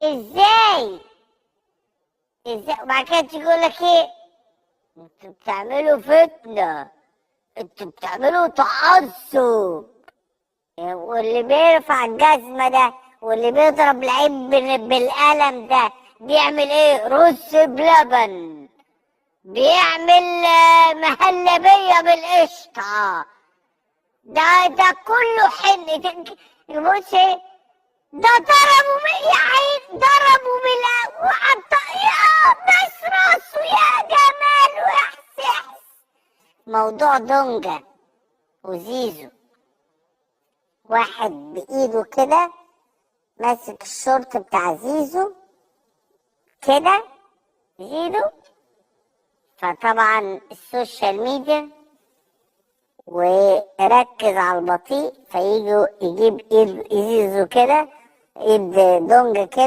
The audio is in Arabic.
ازاي؟ وبعد كده تيجي يقول لك ايه؟ انتوا بتعملوا فتنة، انتوا بتعملوا تعصب. واللي بيرفع الجزمة ده واللي بيضرب لعيب بالقلم ده بيعمل ايه؟ رز بلبن، بيعمل مهلبية بالقشطة. ده كله بص ايه، ده ضربوا يا عين، ضربوا وحط يا بس راسه يا جمال واحساس. موضوع دونجا وزيزو، واحد بايده كده ماسك الشورت بتاع زيزو كده بايده، فطبعا السوشيال ميديا وركز على البطيء، فيجوا يجيب ايد زيزو كده، ايد دونجا كده.